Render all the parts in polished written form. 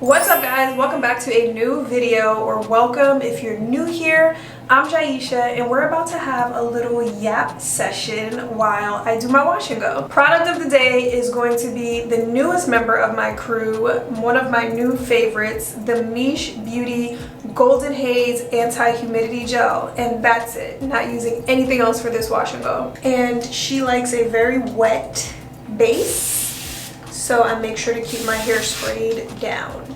What's up guys, welcome back to a new video, or welcome if you're new here. I'm Jaisha and we're about to have a little yap session while I do my wash and go. Product of the day is going to be the newest member of my crew, one of my new favorites, the Miche Beauty Golden Haze Anti-Humidity Gel, and that's it. Not using anything else for this wash and go. And she likes a very wet base, so I make sure to keep my hair sprayed down.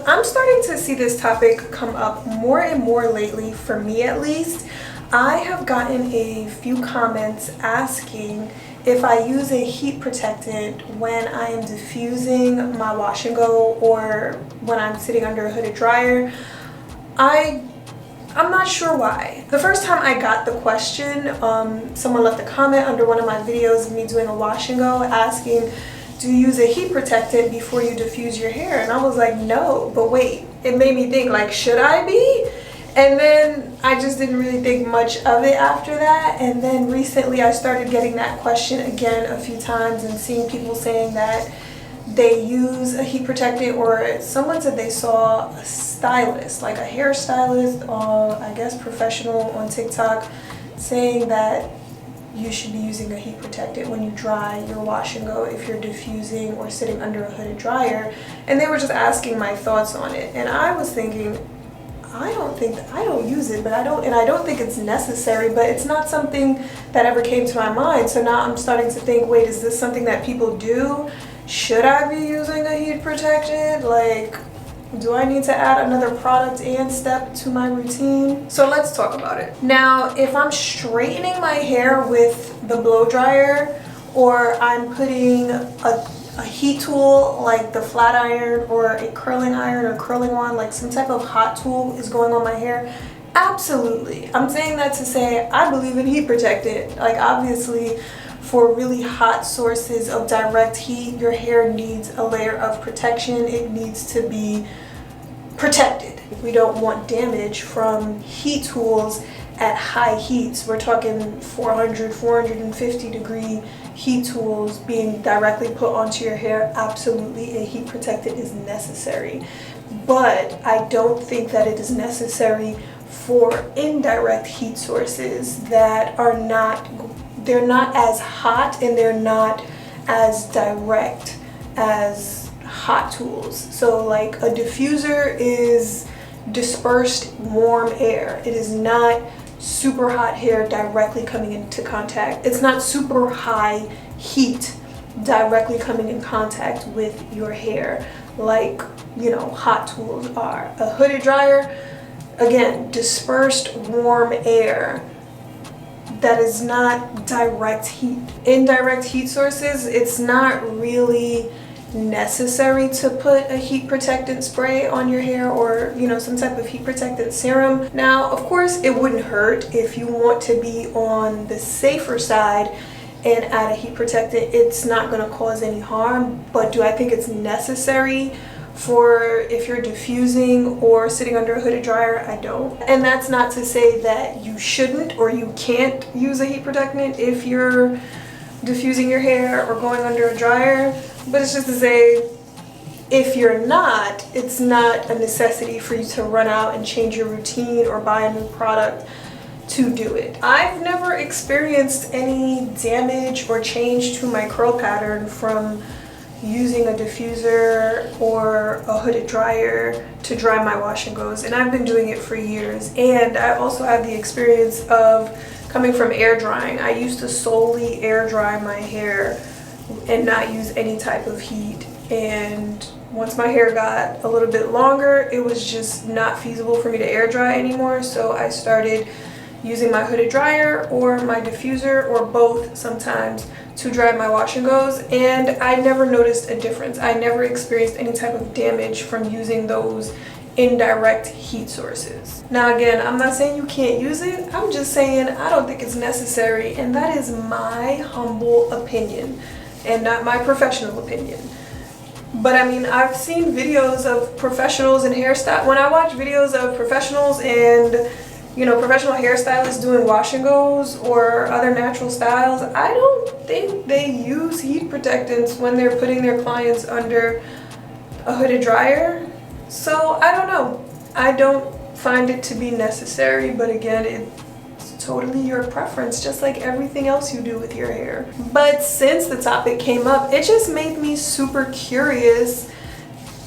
I'm starting to see this topic come up more and more lately, for me at least. I have gotten a few comments asking if I use a heat protectant when I am diffusing my wash and go or when I'm sitting under a hooded dryer. I'm not sure why. The first time I got the question, someone left a comment under one of my videos of me doing a wash and go asking, do you use a heat protectant before you diffuse your hair? And I was like, no, but wait, it made me think, like, should I be? And then I just didn't really think much of it after that. And then recently I started getting that question again a few times and seeing people saying that they use a heat protectant, or someone said they saw a stylist, like a hairstylist, or I guess professional on TikTok, saying that you should be using a heat protectant when you dry your wash and go if you're diffusing or sitting under a hooded dryer. And they were just asking my thoughts on it. And I was thinking, I don't use it, but I don't think it's necessary, but it's not something that ever came to my mind. So now I'm starting to think, wait, is this something that people do? Should I be using a heat protectant? Like, do I need to add another product and step to my routine? So let's talk about it. Now, if I'm straightening my hair with the blow dryer, or I'm putting a heat tool like the flat iron or a curling iron or curling wand, like some type of hot tool is going on my hair, absolutely. I'm saying that to say I believe in heat protectant. Like, obviously, for really hot sources of direct heat, your hair needs a layer of protection. It needs to be protected. We don't want damage from heat tools at high heats. We're talking 400, 450 degree heat tools being directly put onto your hair. Absolutely, a heat protectant is necessary. But I don't think that it is necessary for indirect heat sources that are they're not as hot and they're not as direct as hot tools. So like a diffuser is dispersed warm air. It is not super hot hair directly coming into contact. It's not super high heat directly coming in contact with your hair like, you know, hot tools are. A hooded dryer, again, dispersed warm air. That is not direct heat. Indirect heat sources, it's not really necessary to put a heat protectant spray on your hair, or, you know, some type of heat protectant serum. Now, of course, it wouldn't hurt if you want to be on the safer side and add a heat protectant. It's not going to cause any harm, but do I think it's necessary for if you're diffusing or sitting under a hooded dryer? I don't. And that's not to say that you shouldn't or you can't use a heat protectant if you're diffusing your hair or going under a dryer, but it's just to say, if you're not, it's not a necessity for you to run out and change your routine or buy a new product to do it. I've never experienced any damage or change to my curl pattern from using a diffuser or a hooded dryer to dry my wash and goes, and I've been doing it for years. And I also have the experience of coming from air drying. I used to solely air dry my hair and not use any type of heat, and once my hair got a little bit longer, it was just not feasible for me to air dry anymore. So I started using my hooded dryer or my diffuser, or both sometimes, to dry my wash and goes, and I never noticed a difference. I never experienced any type of damage from using those indirect heat sources. Now again, I'm not saying you can't use it, I'm just saying I don't think it's necessary, and that is my humble opinion and not my professional opinion. But I mean, I've seen videos of professionals and hairstyle. When I watch videos of professionals and, you know, professional hairstylists doing wash and goes or other natural styles, I don't think they use heat protectants when they're putting their clients under a hooded dryer. So I don't know. I don't find it to be necessary, but again, it's totally your preference, just like everything else you do with your hair. But since the topic came up, it just made me super curious,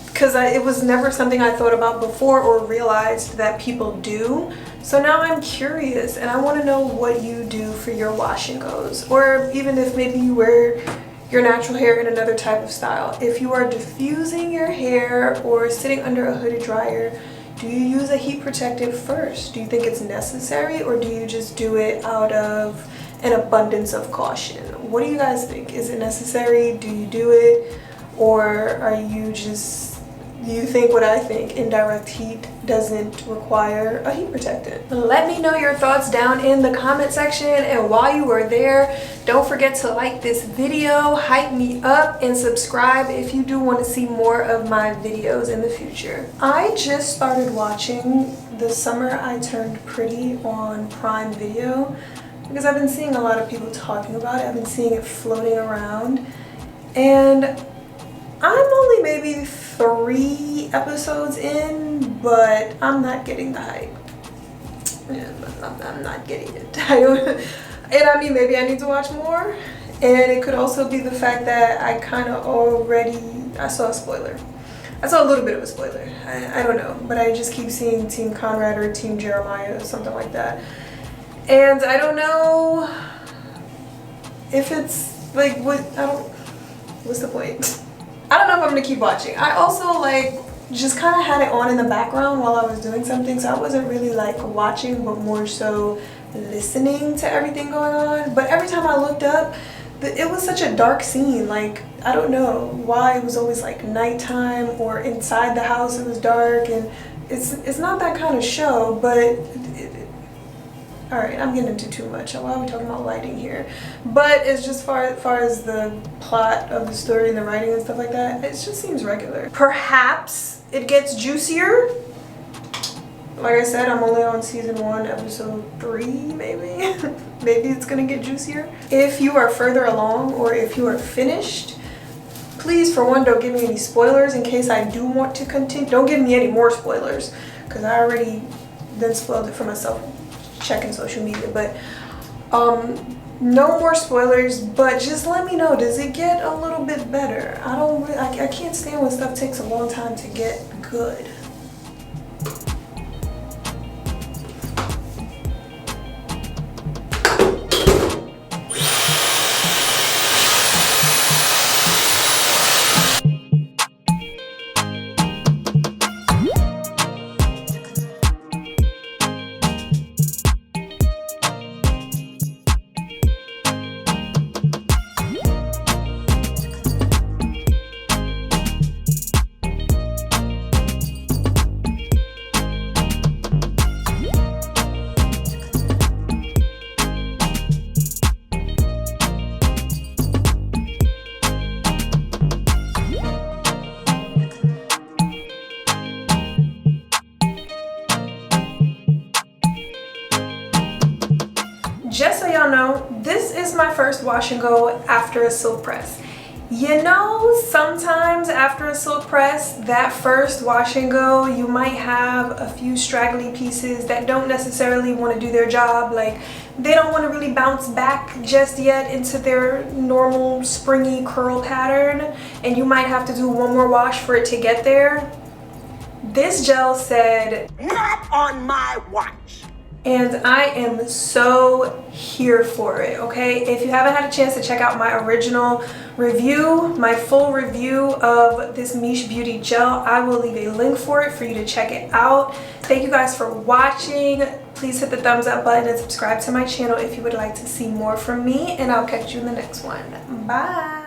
because it was never something I thought about before or realized that people do. So now I'm curious and I want to know what you do for your wash and goes, or even if maybe you wear your natural hair in another type of style. If you are diffusing your hair or sitting under a hooded dryer, do you use a heat protectant first? Do you think it's necessary, or do you just do it out of an abundance of caution? What do you guys think? Is it necessary? Do you do it? Or are you just, do you think what I think, indirect heat doesn't require a heat protectant? Let me know your thoughts down in the comment section, and while you are there, don't forget to like this video, hype me up, and subscribe if you do want to see more of my videos in the future. I just started watching The Summer I Turned Pretty on Prime Video because I've been seeing a lot of people talking about it. I've been seeing it floating around, and I'm only maybe 3 episodes in, but I'm not getting the hype. I'm not getting it. And I mean, maybe I need to watch more. And it could also be the fact that I kind of already, I saw a spoiler. I saw a little bit of a spoiler. I don't know, but I just keep seeing Team Conrad or Team Jeremiah or something like that. And I don't know if it's like, what's the point? I don't know if I'm gonna keep watching. I also just kind of had it on in the background while I was doing something, so I wasn't really watching, but more so listening to everything going on. But every time I looked up, it was such a dark scene. I don't know why it was always nighttime, or inside the house it was dark, and it's not that kind of show, but all right, I'm getting into too much. Why are we talking about lighting here? But it's just far as the plot of the story and the writing and stuff like that, it just seems regular. Perhaps it gets juicier. Like I said, I'm only on season 1, episode 3, maybe. Maybe it's gonna get juicier. If you are further along, or if you are finished, please, for one, don't give me any spoilers in case I do want to continue. Don't give me any more spoilers, because I already then spoiled it for myself checking social media. But no more spoilers, but just let me know, does it get a little bit better? I can't stand when stuff takes a long time to get good. Just so y'all know, this is my first wash and go after a silk press. You know, sometimes after a silk press, that first wash and go, you might have a few straggly pieces that don't necessarily want to do their job. They don't want to really bounce back just yet into their normal springy curl pattern, and you might have to do one more wash for it to get there. This gel said, "Not on my watch." And I am so here for it, okay? If you haven't had a chance to check out my original review, my full review of this Miche Beauty gel, I will leave a link for it for you to check it out. Thank you guys for watching. Please hit the thumbs up button and subscribe to my channel if you would like to see more from me, and I'll catch you in the next one. Bye.